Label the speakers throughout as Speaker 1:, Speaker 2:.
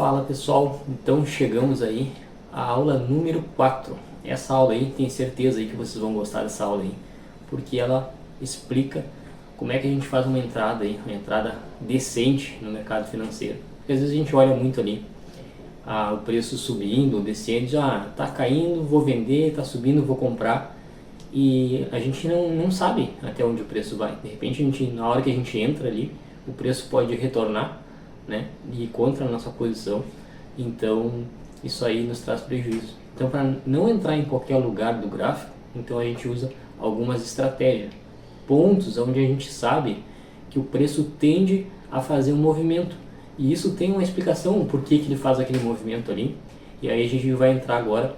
Speaker 1: Fala pessoal, então chegamos aí à aula número 4. Essa aula aí, tenho certeza aí que vocês vão gostar dessa aula aí, porque ela explica como é que a gente faz uma entrada decente no mercado financeiro. Porque às vezes a gente olha muito ali o preço subindo, descendo, já tá caindo, vou vender, tá subindo, vou comprar, e a gente não sabe até onde o preço vai. De repente, na hora que a gente entra ali, o preço pode retornar, né, e ir contra a nossa posição, então isso aí nos traz prejuízo. Então, para não entrar em qualquer lugar do gráfico, então a gente usa algumas estratégias, pontos onde a gente sabe que o preço tende a fazer um movimento, e isso tem uma explicação por que ele faz aquele movimento ali, e aí a gente vai entrar agora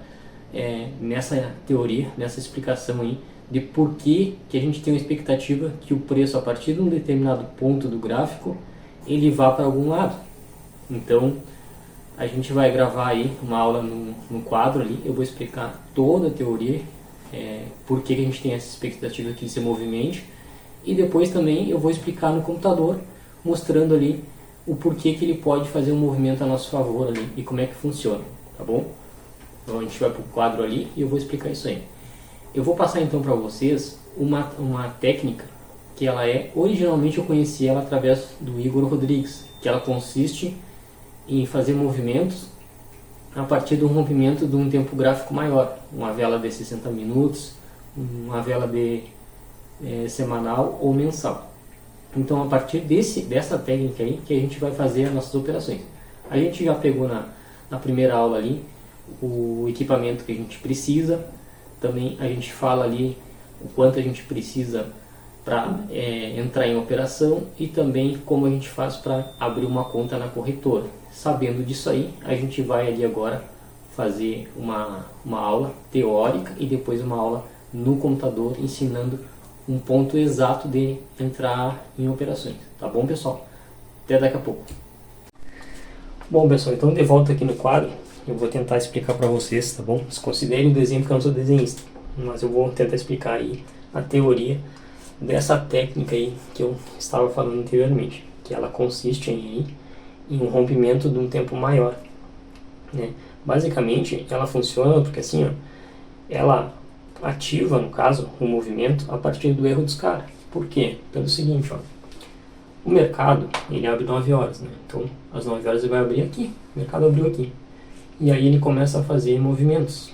Speaker 1: nessa teoria, nessa explicação aí de por que a gente tem uma expectativa que o preço, a partir de um determinado ponto do gráfico, ele vá para algum lado. Então a gente vai gravar aí uma aula no quadro ali, eu vou explicar toda a teoria, por que a gente tem essa expectativa que ele se movimente, e depois também eu vou explicar no computador, mostrando ali o porquê que ele pode fazer um movimento a nosso favor ali e como é que funciona, tá bom? Então a gente vai para o quadro ali e eu vou explicar isso aí. Eu vou passar então para vocês uma técnica que originalmente eu conheci ela através do Igor Rodrigues, que ela consiste em fazer movimentos a partir do rompimento de um tempo gráfico maior, uma vela de 60 minutos, uma vela de semanal ou mensal. Então a partir dessa técnica aí que a gente vai fazer as nossas operações. A gente já pegou na primeira aula ali o equipamento que a gente precisa, também a gente fala ali o quanto a gente precisa para entrar em operação e também como a gente faz para abrir uma conta na corretora. Sabendo disso aí, a gente vai ali agora fazer uma aula teórica e depois uma aula no computador ensinando um ponto exato de entrar em operações. Tá bom, pessoal? Até daqui a pouco. Bom, pessoal, então de volta aqui no quadro, eu vou tentar explicar para vocês, tá bom? Considerem o desenho porque eu não sou desenhista, mas eu vou tentar explicar aí a teoria dessa técnica aí que eu estava falando anteriormente, que ela consiste em um rompimento de um tempo maior, né? Basicamente, ela funciona porque assim, ó, ela ativa, no caso, o movimento a partir do erro dos caras. Por quê? Pelo seguinte, ó, o mercado, ele abre 9 horas, né? Então, às 9 horas ele vai abrir aqui, o mercado abriu aqui. E aí ele começa a fazer movimentos.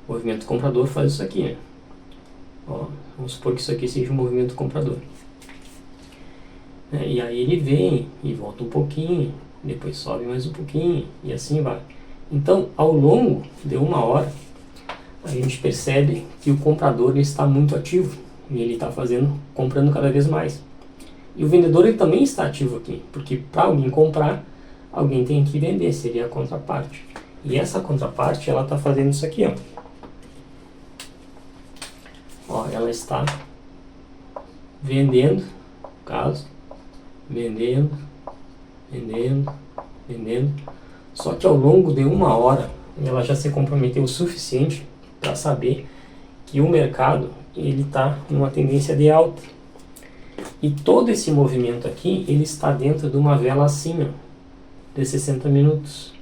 Speaker 1: O movimento comprador faz isso aqui, né? Ó, vamos supor que isso aqui seja um movimento comprador. E aí ele vem e volta um pouquinho, depois sobe mais um pouquinho e assim vai. Então, ao longo de uma hora, a gente percebe que o comprador ele está muito ativo e ele está comprando cada vez mais. E o vendedor ele também está ativo aqui, porque para alguém comprar, alguém tem que vender, seria a contraparte. E essa contraparte, ela está fazendo isso aqui, ó. Ó, ela está vendendo, no caso, vendendo. Só que ao longo de uma hora, ela já se comprometeu o suficiente para saber que o mercado ele está numa tendência de alta. E todo esse movimento aqui, ele está dentro de uma vela assim, ó, de 60 minutos.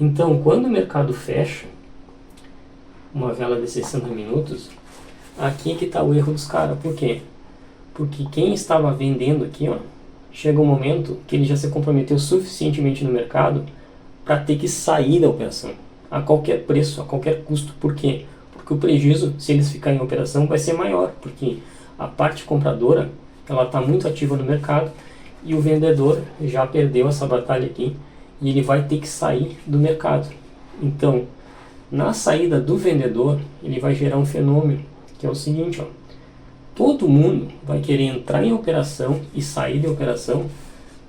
Speaker 1: Então, quando o mercado fecha uma vela de 60 minutos, aqui que está o erro dos caras. Por quê? Porque quem estava vendendo aqui, ó, chega um momento que ele já se comprometeu suficientemente no mercado para ter que sair da operação a qualquer preço, a qualquer custo. Por quê? Porque o prejuízo, se eles ficarem em operação, vai ser maior, porque a parte compradora ela está muito ativa no mercado e o vendedor já perdeu essa batalha aqui e ele vai ter que sair do mercado. Então, na saída do vendedor, ele vai gerar um fenômeno que é o seguinte, ó, todo mundo vai querer entrar em operação e sair de operação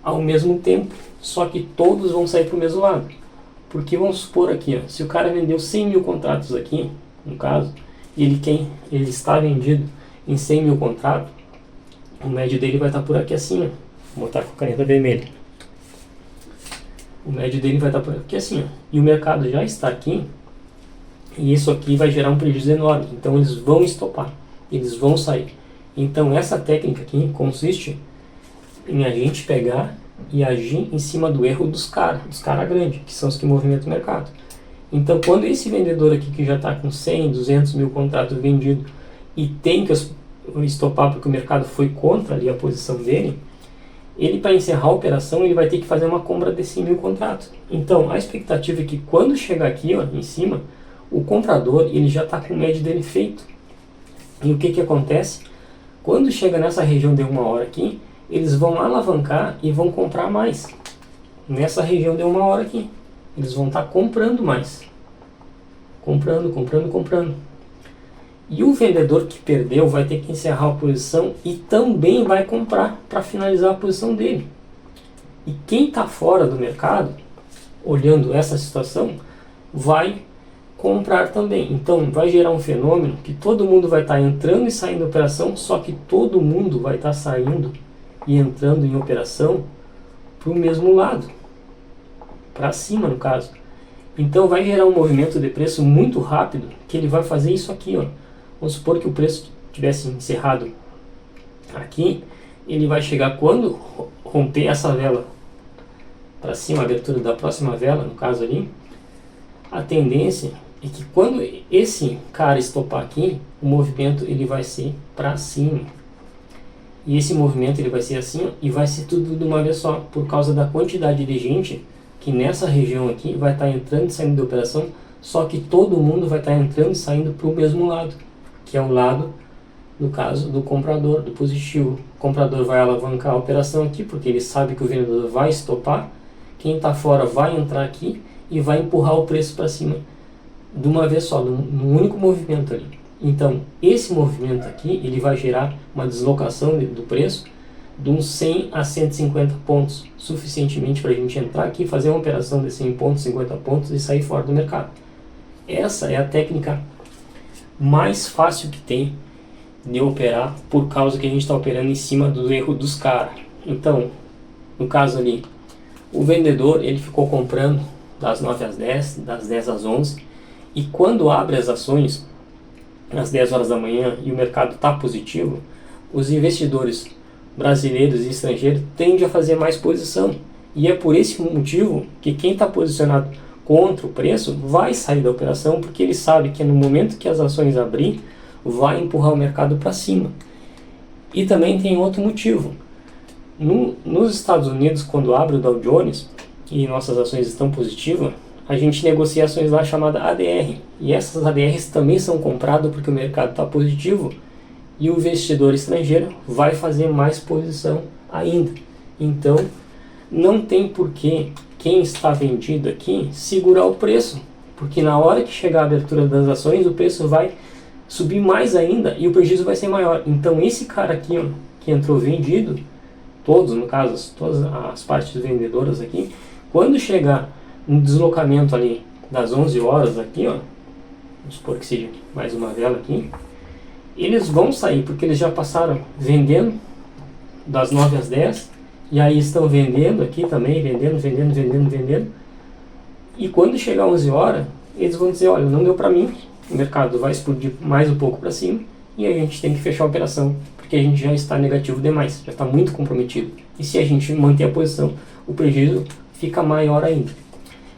Speaker 1: ao mesmo tempo, só que todos vão sair para o mesmo lado. Porque vamos supor aqui, ó, se o cara vendeu 100 mil contratos aqui, no caso, e ele está vendido em 100 mil contratos, o médio dele vai estar por aqui assim, ó. Vou botar com a caneta vermelha. O médio dele vai estar por aqui assim, ó. E o mercado já está aqui, e isso aqui vai gerar um prejuízo enorme. Então eles vão estopar, eles vão sair. Então essa técnica aqui consiste em a gente pegar e agir em cima do erro dos cara grandes, que são os que movimentam o mercado. Então, quando esse vendedor aqui que já está com 100, 200 mil contratos vendidos e tem que estopar porque o mercado foi contra ali a posição dele, ele, para encerrar a operação, ele vai ter que fazer uma compra de 100 mil contratos. Então, a expectativa é que quando chegar aqui, ó, em cima, o comprador ele já está com o médio dele feito. E o que acontece? Quando chega nessa região de 1 hora aqui, eles vão alavancar e vão comprar mais. Nessa região de 1 hora aqui, eles vão estar comprando mais. Comprando. E o vendedor que perdeu vai ter que encerrar a posição e também vai comprar para finalizar a posição dele. E quem está fora do mercado, olhando essa situação, vai comprar também. Então vai gerar um fenômeno que todo mundo vai estar entrando e saindo da operação, só que todo mundo vai estar saindo e entrando em operação para o mesmo lado, para cima no caso. Então vai gerar um movimento de preço muito rápido, que ele vai fazer isso aqui, ó. Vamos supor que o preço tivesse encerrado aqui, ele vai chegar quando romper essa vela para cima, a abertura da próxima vela, no caso ali, a tendência é que quando esse cara estopar aqui, o movimento ele vai ser para cima. E esse movimento ele vai ser assim, ó, e vai ser tudo de uma vez só, por causa da quantidade de gente que nessa região aqui vai estar entrando e saindo da operação, só que todo mundo vai estar entrando e saindo para o mesmo lado, que é o lado, no caso, do comprador, do positivo. O comprador vai alavancar a operação aqui, porque ele sabe que o vendedor vai estopar. Quem está fora vai entrar aqui e vai empurrar o preço para cima de uma vez só, num único movimento ali. Então, esse movimento aqui, ele vai gerar uma deslocação do preço de uns 100 a 150 pontos, suficientemente para a gente entrar aqui, fazer uma operação de 100 pontos, 50 pontos e sair fora do mercado. Essa é a técnica mais fácil que tem de operar, por causa que a gente está operando em cima do erro dos caras. Então, no caso ali, o vendedor ele ficou comprando das 9 às 10, das 10 às 11, e quando abre as ações às 10 horas da manhã e o mercado está positivo, os investidores brasileiros e estrangeiros tendem a fazer mais posição. E é por esse motivo que quem está posicionado contra o preço vai sair da operação, porque ele sabe que no momento que as ações abrir, vai empurrar o mercado para cima. E também tem outro motivo. Nos Estados Unidos, quando abre o Dow Jones e nossas ações estão positivas, a gente negocia ações lá chamada ADR. E essas ADRs também são compradas porque o mercado está positivo e o investidor estrangeiro vai fazer mais posição ainda. Então, não tem por que quem está vendido aqui segurar o preço, porque na hora que chegar a abertura das ações, o preço vai subir mais ainda e o prejuízo vai ser maior. Então, esse cara aqui, ó, que entrou vendido, todos, no caso, todas as partes vendedoras aqui, quando chegar no deslocamento ali das 11 horas aqui, ó, vamos supor que seja mais uma vela aqui, eles vão sair, porque eles já passaram vendendo das 9 às 10, e aí estão vendendo aqui também, vendendo, e quando chegar 11 horas, eles vão dizer, olha, não deu para mim, o mercado vai explodir mais um pouco para cima, e a gente tem que fechar a operação, porque a gente já está negativo demais, já está muito comprometido, e se a gente manter a posição, o prejuízo fica maior ainda.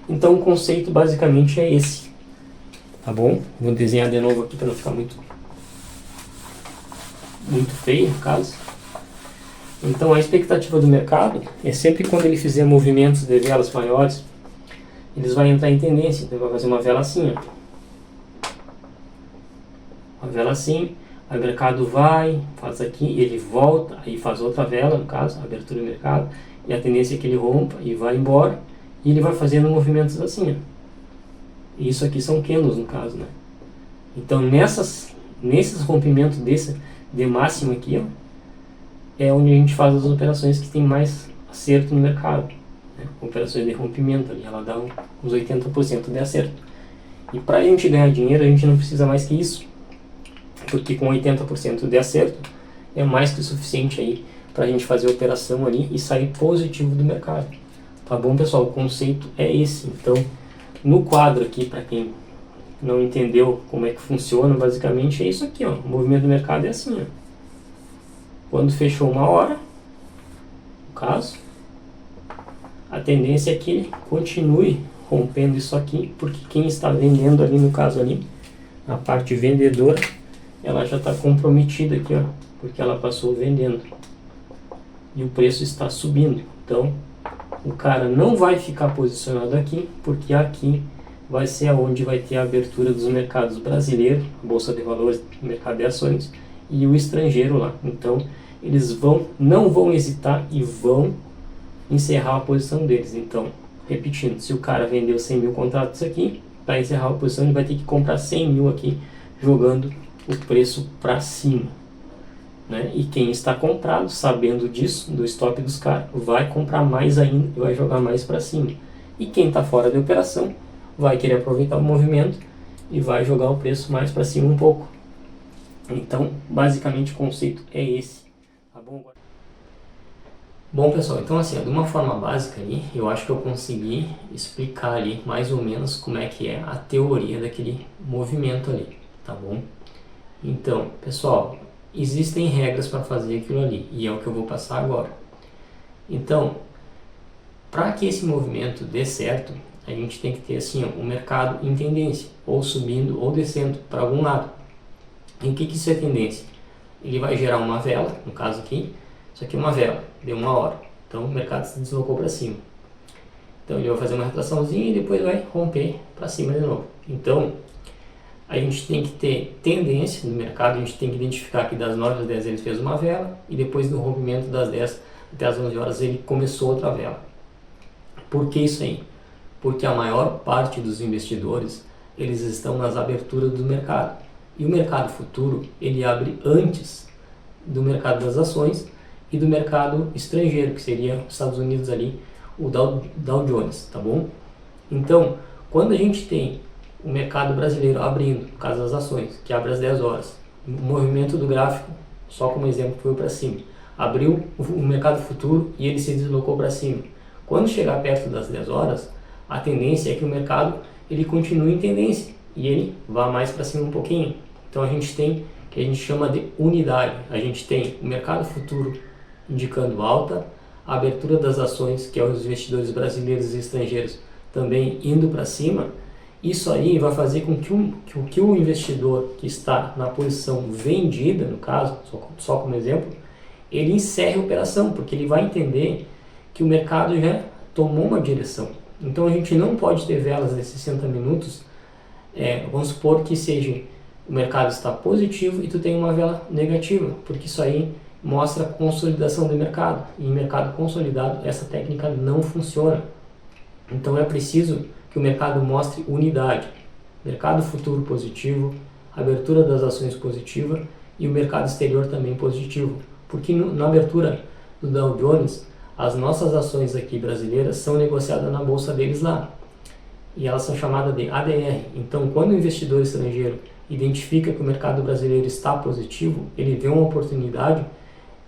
Speaker 1: Então o conceito basicamente é esse, tá bom? Vou desenhar de novo aqui para não ficar muito feio no caso. Então a expectativa do mercado é sempre quando ele fizer movimentos de velas maiores, eles vão entrar em tendência. Então vai fazer uma vela assim, ó. Uma vela assim, aí o mercado vai, faz aqui, ele volta, aí faz outra vela, no caso, a abertura do mercado, e a tendência é que ele rompa e vai embora, e ele vai fazendo movimentos assim, ó. Isso aqui são candles no caso, né? Então nesses rompimentos de máxima aqui, ó, é onde a gente faz as operações que tem mais acerto no mercado, né? Operações de rompimento ali, ela dá uns 80% de acerto. E para a gente ganhar dinheiro, a gente não precisa mais que isso, porque com 80% de acerto é mais que o suficiente aí para a gente fazer a operação ali e sair positivo do mercado. Tá bom, pessoal? O conceito é esse. Então, no quadro aqui, para quem não entendeu como é que funciona, basicamente é isso aqui, ó. O movimento do mercado é assim, ó. Quando fechou 1 hora, no caso, a tendência é que ele continue rompendo isso aqui, porque quem está vendendo ali, no caso ali, a parte vendedora, ela já está comprometida aqui, ó, porque ela passou vendendo e o preço está subindo. Então o cara não vai ficar posicionado aqui, porque aqui vai ser onde vai ter a abertura dos mercados brasileiros, Bolsa de Valores, mercado de ações, e o estrangeiro lá. Então eles não vão hesitar e vão encerrar a posição deles. Então, repetindo, se o cara vendeu 100 mil contratos aqui, para encerrar a posição ele vai ter que comprar 100 mil aqui, jogando o preço para cima, né? E quem está comprado, sabendo disso, do stop dos caras, vai comprar mais ainda e vai jogar mais para cima. E quem está fora da operação vai querer aproveitar o movimento e vai jogar o preço mais para cima um pouco. Então, basicamente o conceito é esse, tá bom? Bom, pessoal, então assim, de uma forma básica ali, eu acho que eu consegui explicar ali mais ou menos como é que é a teoria daquele movimento ali, tá bom? Então, pessoal, existem regras para fazer aquilo ali, e é o que eu vou passar agora. Então, para que esse movimento dê certo, a gente tem que ter assim, ó, um mercado em tendência, ou subindo ou descendo para algum lado. E o que isso é tendência? Ele vai gerar uma vela, no caso aqui, isso aqui é uma vela, deu uma hora, então o mercado se deslocou para cima. Então ele vai fazer uma retraçãozinha e depois vai romper para cima de novo. Então a gente tem que ter tendência no mercado, a gente tem que identificar que das 9 às 10 ele fez uma vela e depois do rompimento das 10 até as 11 horas ele começou outra vela. Por que isso aí? Porque a maior parte dos investidores, eles estão nas aberturas do mercado. E o mercado futuro, ele abre antes do mercado das ações e do mercado estrangeiro, que seria os Estados Unidos ali, o Dow Jones, tá bom? Então, quando a gente tem o mercado brasileiro abrindo, no caso das ações, que abre às 10 horas, o movimento do gráfico, só como exemplo, foi para cima, abriu o mercado futuro e ele se deslocou para cima. Quando chegar perto das 10 horas, a tendência é que o mercado ele continue em tendência e ele vá mais para cima um pouquinho. Então a gente tem que a gente chama de unidade. A gente tem o mercado futuro indicando alta, a abertura das ações, que é os investidores brasileiros e estrangeiros também indo para cima. Isso aí vai fazer com que o investidor que está na posição vendida, no caso, só como exemplo, ele encerre a operação, porque ele vai entender que o mercado já tomou uma direção. Então a gente não pode ter velas de 60 minutos, vamos supor que seja o mercado está positivo e tu tem uma vela negativa, porque isso aí mostra consolidação do mercado, e em mercado consolidado essa técnica não funciona. Então é preciso que o mercado mostre unidade, mercado futuro positivo, abertura das ações positiva e o mercado exterior também positivo, porque na abertura do Dow Jones, as nossas ações aqui brasileiras são negociadas na bolsa deles lá, e elas são chamadas de ADR. Então quando o investidor estrangeiro identifica que o mercado brasileiro está positivo, ele vê uma oportunidade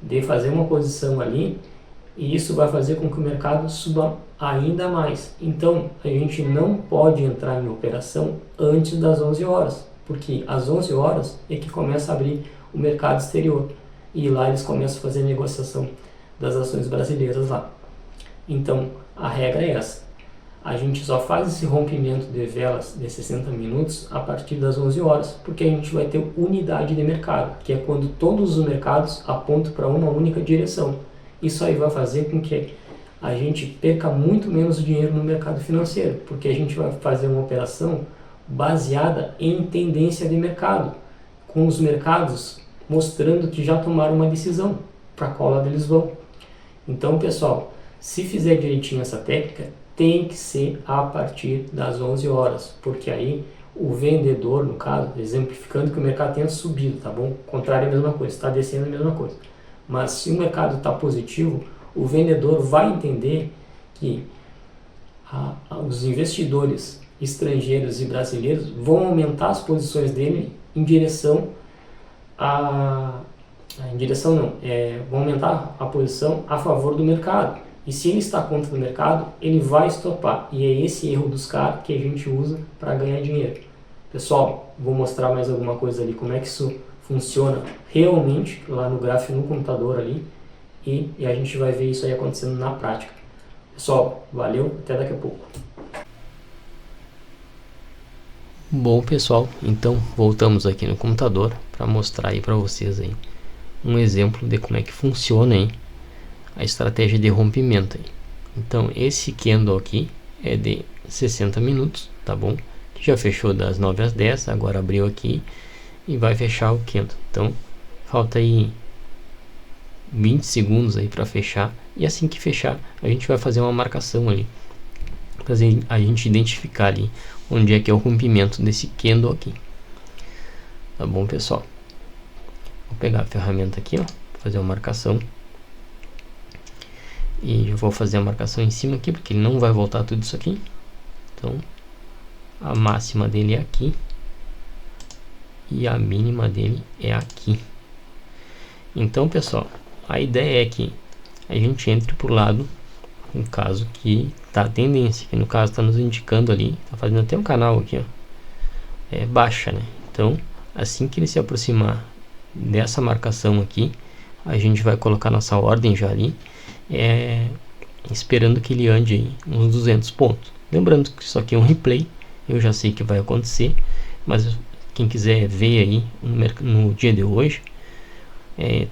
Speaker 1: de fazer uma posição ali, e isso vai fazer com que o mercado suba ainda mais. Então a gente não pode entrar em operação antes das 11 horas, porque às 11 horas é que começa a abrir o mercado exterior, e lá eles começam a fazer a negociação das ações brasileiras lá. Então a regra é essa. A gente só faz esse rompimento de velas de 60 minutos a partir das 11 horas, porque a gente vai ter unidade de mercado, que é quando todos os mercados apontam para uma única direção. Isso aí vai fazer com que a gente perca muito menos dinheiro no mercado financeiro, porque a gente vai fazer uma operação baseada em tendência de mercado, com os mercados mostrando que já tomaram uma decisão para qual lado eles vão. Então, pessoal, se fizer direitinho essa técnica, tem que ser a partir das 11 horas, porque aí o vendedor, no caso, exemplificando que o mercado tenha subido, tá bom? O contrário é a mesma coisa, está descendo a mesma coisa. Mas se o mercado está positivo, o vendedor vai entender que os investidores estrangeiros e brasileiros vão aumentar as posições dele em direção vão aumentar a posição a favor do mercado. E se ele está contra o mercado, ele vai estopar. E é esse erro dos caras que a gente usa para ganhar dinheiro. Pessoal, vou mostrar mais alguma coisa ali, como é que isso funciona realmente lá no gráfico no computador ali. E a gente vai ver isso aí acontecendo na prática. Pessoal, valeu, até daqui a pouco. Bom pessoal, então voltamos aqui no computador para mostrar aí para vocês aí um exemplo de como é que funciona aí a estratégia de rompimento aí. Então esse candle aqui é de 60 minutos, tá bom? Já fechou das 9 às 10, agora abriu aqui e vai fechar o candle. Então falta aí 20 segundos aí para fechar, e assim que fechar a gente vai fazer uma marcação ali para a gente identificar ali onde é que é o rompimento desse candle aqui, tá bom pessoal? Vou pegar a ferramenta aqui, ó, fazer uma marcação, e eu vou fazer a marcação em cima aqui porque ele não vai voltar tudo isso aqui. Então a máxima dele é aqui e a mínima dele é aqui. Então pessoal, a ideia é que a gente entre por lado, no caso que tá a tendência, que no caso está nos indicando ali, tá fazendo até um canal aqui, ó, é baixa, né? Então assim que ele se aproximar dessa marcação aqui, a gente vai colocar nossa ordem já ali, esperando que ele ande aí uns 200 pontos. Lembrando que isso aqui é um replay, eu já sei que vai acontecer, mas quem quiser ver aí no dia de hoje,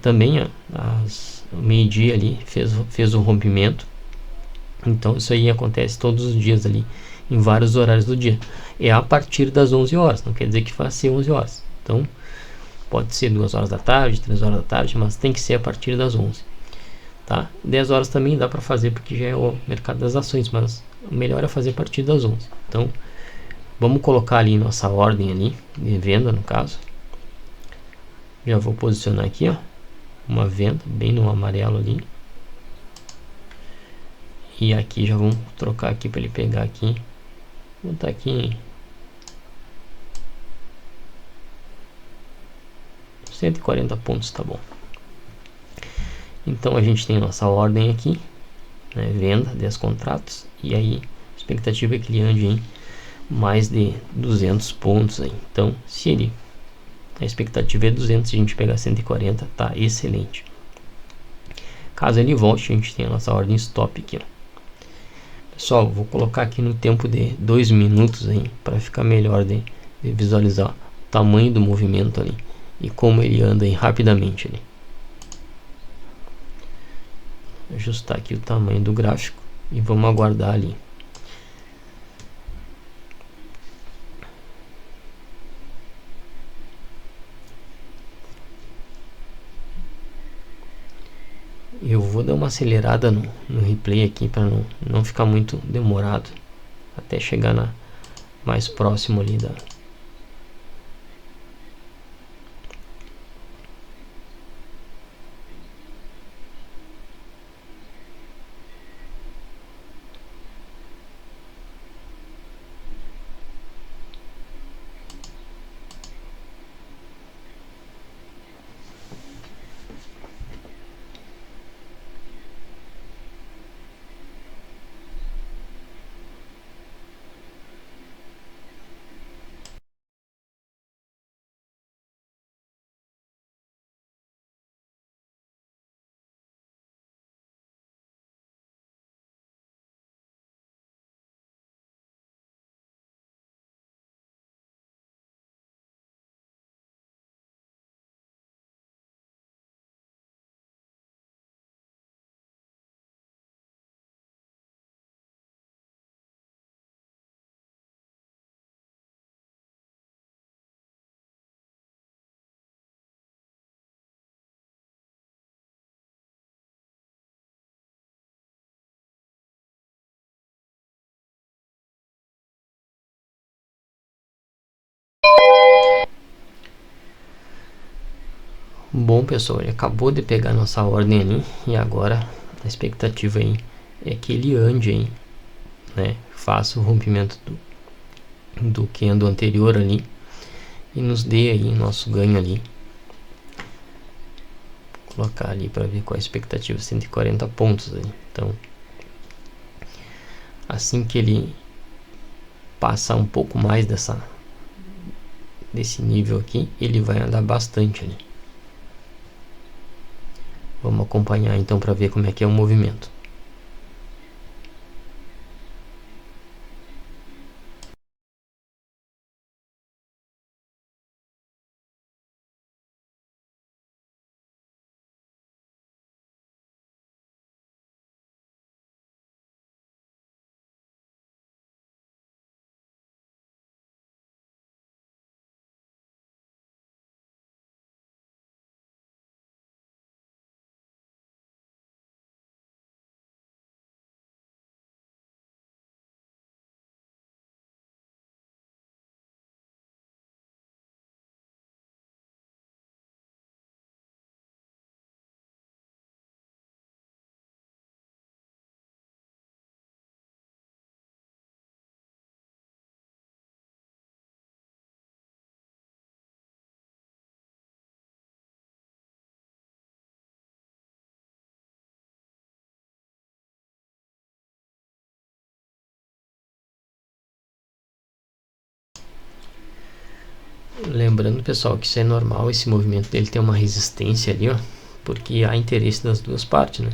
Speaker 1: também às meio-dia ali fez o rompimento. Então isso aí acontece todos os dias ali, em vários horários do dia. É a partir das 11 horas, não quer dizer que vai ser 11 horas. Então pode ser 2 horas da tarde, 3 horas da tarde, mas tem que ser a partir das 11. Tá? 10 horas também dá para fazer porque já é o mercado das ações, mas o melhor é fazer a partir das 11. Então vamos colocar ali nossa ordem ali de venda, no caso. Já vou posicionar aqui, ó, uma venda bem no amarelo ali. E aqui já vamos trocar aqui para ele pegar aqui. Vou botar aqui 140 pontos, tá bom. Então a gente tem nossa ordem aqui, né, venda 10 contratos, e aí a expectativa é que ele ande em mais de 200 pontos aí. Então se a expectativa é 200, se a gente pegar 140, tá excelente. Caso ele volte, a gente tem a nossa ordem stop aqui, ó. Pessoal, vou colocar aqui no tempo de 2 minutos aí para ficar melhor de visualizar o tamanho do movimento ali e como ele anda aí rapidamente ali. Ajustar aqui o tamanho do gráfico e vamos aguardar ali. Eu vou dar uma acelerada no replay aqui para não ficar muito demorado, até chegar mais próximo ali da... Bom pessoal, ele acabou de pegar nossa ordem ali e agora a expectativa aí é que ele ande aí, né, faça o rompimento do candle anterior ali e nos dê aí nosso ganho ali. Vou colocar ali para ver qual a expectativa, 140 pontos ali. Então assim que ele passar um pouco mais desse nível aqui, ele vai andar bastante ali. Vamos acompanhar então para ver como é que é o movimento. Lembrando, pessoal, que isso é normal, esse movimento dele tem uma resistência ali, ó, porque há interesse das duas partes, né?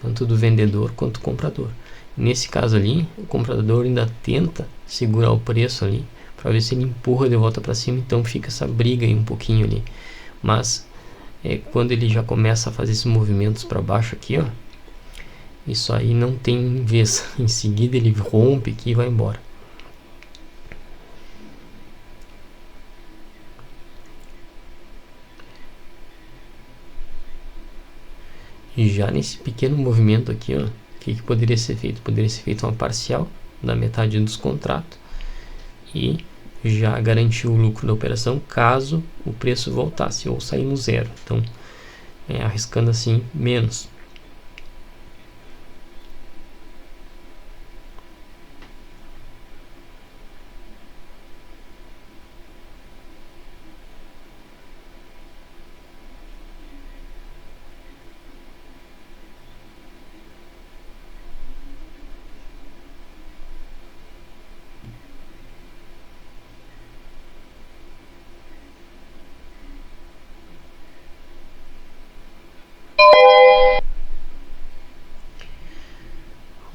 Speaker 1: Tanto do vendedor quanto do comprador. Nesse caso ali, o comprador ainda tenta segurar o preço ali para ver se ele empurra de volta para cima, então fica essa briga aí um pouquinho ali. Mas quando ele já começa a fazer esses movimentos para baixo aqui, ó, isso aí não tem vez. Em seguida ele rompe aqui e vai embora. E já nesse pequeno movimento aqui, ó, o que poderia ser feito? Poderia ser feito uma parcial da metade dos contratos e já garantir o lucro da operação caso o preço voltasse ou sair no zero. Então, arriscando assim menos.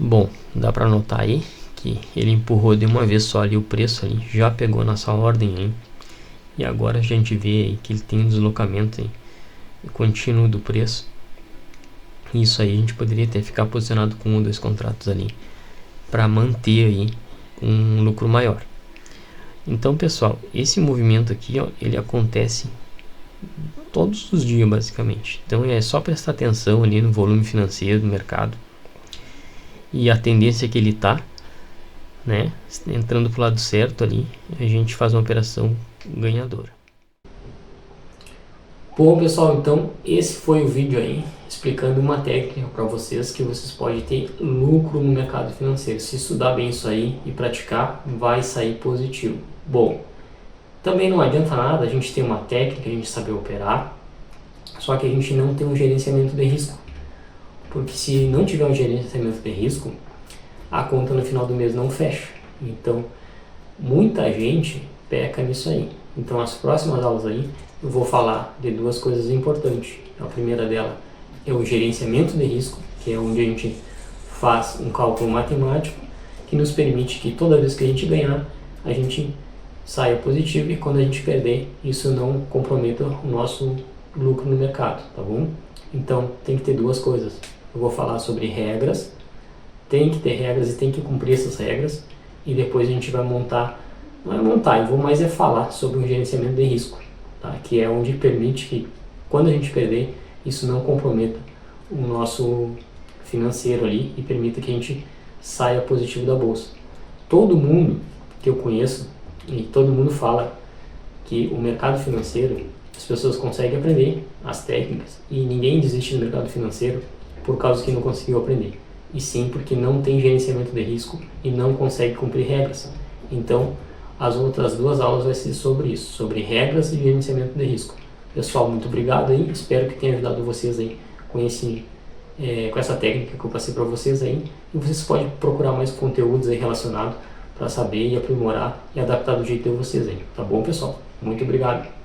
Speaker 1: Bom, dá para notar aí que ele empurrou de uma vez só ali o preço ali, já pegou nossa ordem aí. E agora a gente vê aí que ele tem um deslocamento aí, contínuo do preço. Isso aí a gente poderia até ficar posicionado com um ou dois contratos ali para manter aí um lucro maior. Então, pessoal, esse movimento aqui, ó, ele acontece todos os dias basicamente. Então é só prestar atenção ali no volume financeiro do mercado e a tendência que ele tá, né, entrando pro lado certo ali, a gente faz uma operação ganhadora. Bom, pessoal, então esse foi o vídeo aí explicando uma técnica para vocês que vocês podem ter lucro no mercado financeiro. Se estudar bem isso aí e praticar, vai sair positivo. Bom, também não adianta nada a gente ter uma técnica, a gente saber operar, só que a gente não tem um gerenciamento de risco. Porque se não tiver um gerenciamento de risco, a conta no final do mês não fecha. Então, muita gente peca nisso aí. Então, as próximas aulas aí, eu vou falar de duas coisas importantes. A primeira dela é o gerenciamento de risco, que é onde a gente faz um cálculo matemático que nos permite que toda vez que a gente ganhar, a gente saia positivo e quando a gente perder, isso não comprometa o nosso lucro no mercado, tá bom? Então, tem que ter duas coisas. Eu vou falar sobre regras, tem que ter regras e tem que cumprir essas regras e depois a gente vai montar, não é montar, eu vou mais falar sobre o gerenciamento de risco, tá? Que é onde permite que quando a gente perder, isso não comprometa o nosso financeiro ali e permita que a gente saia positivo da bolsa. Todo mundo que eu conheço e todo mundo fala que o mercado financeiro, as pessoas conseguem aprender as técnicas e ninguém desiste do mercado financeiro por causa que não conseguiu aprender, e sim porque não tem gerenciamento de risco e não consegue cumprir regras. Então, as outras duas aulas vai ser sobre isso, sobre regras e gerenciamento de risco. Pessoal, muito obrigado aí, espero que tenha ajudado vocês aí com essa técnica que eu passei para vocês aí, e vocês podem procurar mais conteúdos aí relacionados para saber e aprimorar e adaptar do jeito de vocês aí, tá bom, pessoal? Muito obrigado.